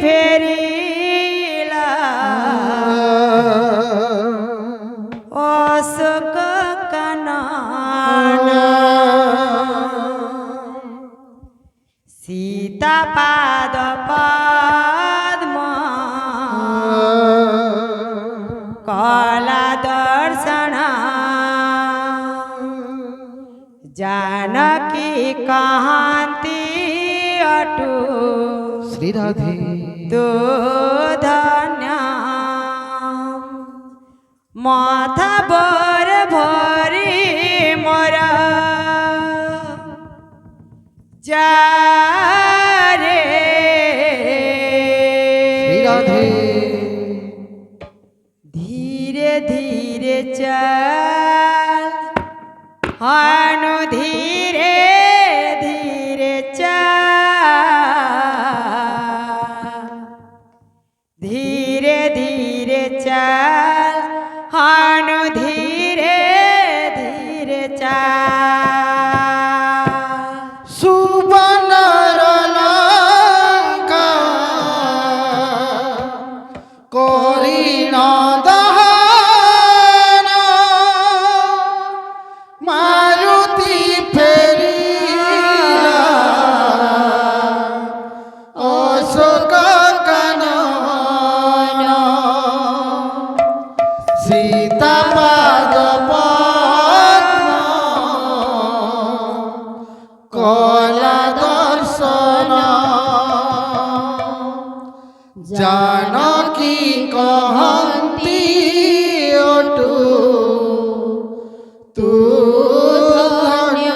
फेरिला अशोक कानन सीता पाद पद्म कला दर्शन जानकी कांति अटू श्री राधे तो धन्य माथा बर भरी मोर जा रे श्री राधे धीरे धीरे चल हनु धीरे धीरे चल धीरे धीरे चल हनु धीरे धीरे चल सुबनर लंका करिण दहन मारुति फेरिला अशोक कानन सीता पाद पद्म कला दर्शन जानकी कहती अटू तू धन्य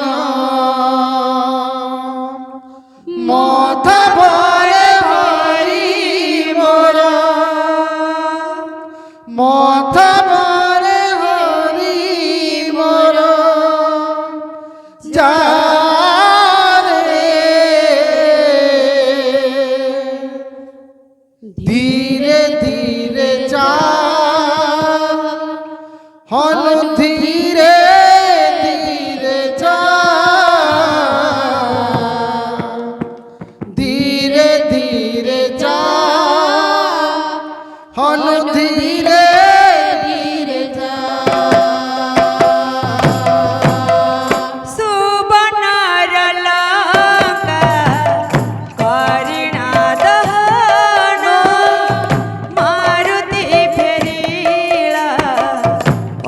माथा भरे भरी मोर माथा भरे हरि मोर जा धीरे धीरे चल हनु धीरे धीरे चल धीरे धीरे चल हनु धीरे धीरे चल सुबनर लंका करिण दहन मारुति फेरिला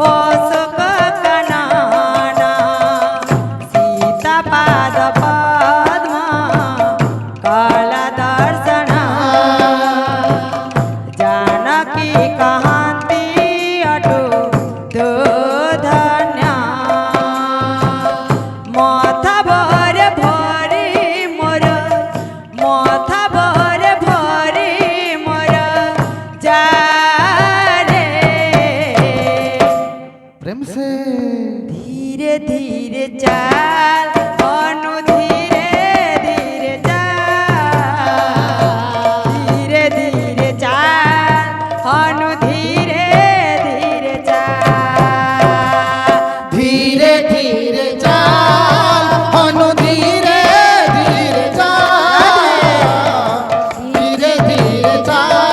अशोक कानन सीता पाद पद्म कला दर्शन जानकी कांति अटू तो धन्य माथा भर भरी मोर माथा भर भरी मोर जा रे प्रेम से धीरे धीरे चल अनु धीरे धीरे चल धीरे धीरे चल अनु धीरे धीरे चल धीरे धीरे चल हनु धीरे धीरे चल धीरे धीरे चल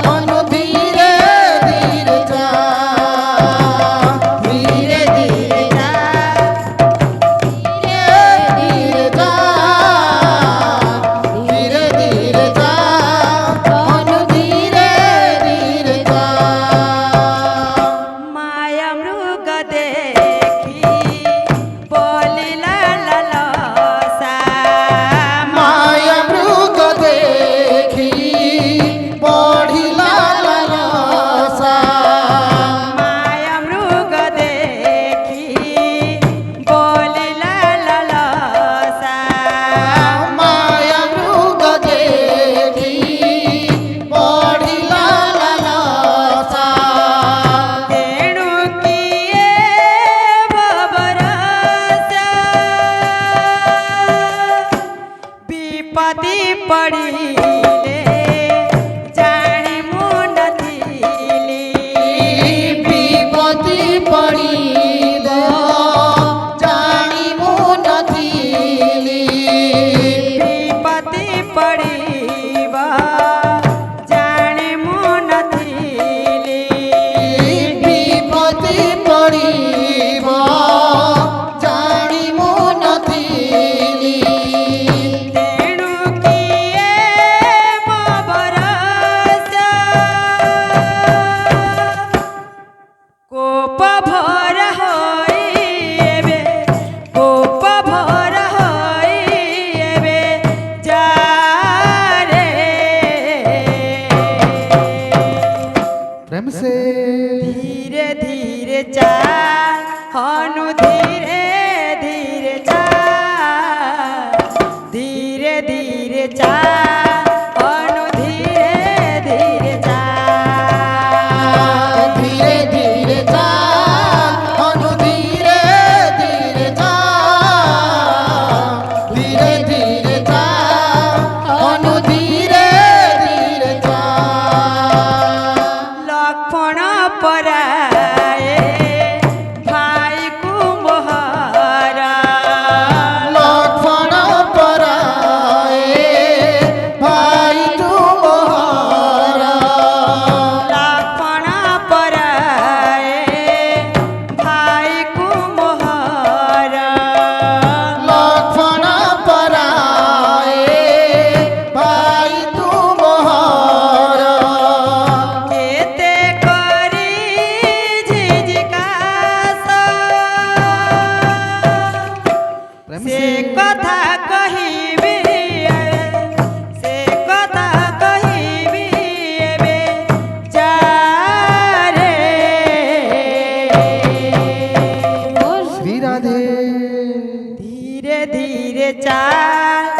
हनु धीरे धीरे चल धीरे धीरे पड़ी बा চাল অনু ধীরে ধীরে চাল ধীরে ধীরে চাল অনু ধীরে ধীরে চাল ধীরে ধীরে চাল অনু ধীরে ধীরে চাল লক্ষ্মণ পরায়ে ভাই কুম্ভরা লক্ষ্মণ পরায়ে ভাই তুমহারা লক্ষ্মণ পরায়ে ভাই কুম্ভরা লক্ষ্মণ পরায়ে ভাই তুমহারা কেতে করি ঝিঝিকাস সে কথা কহিবি সে কথা কহিবি এবে যারে শ্রী রাধে ধীরে ধীরে চাল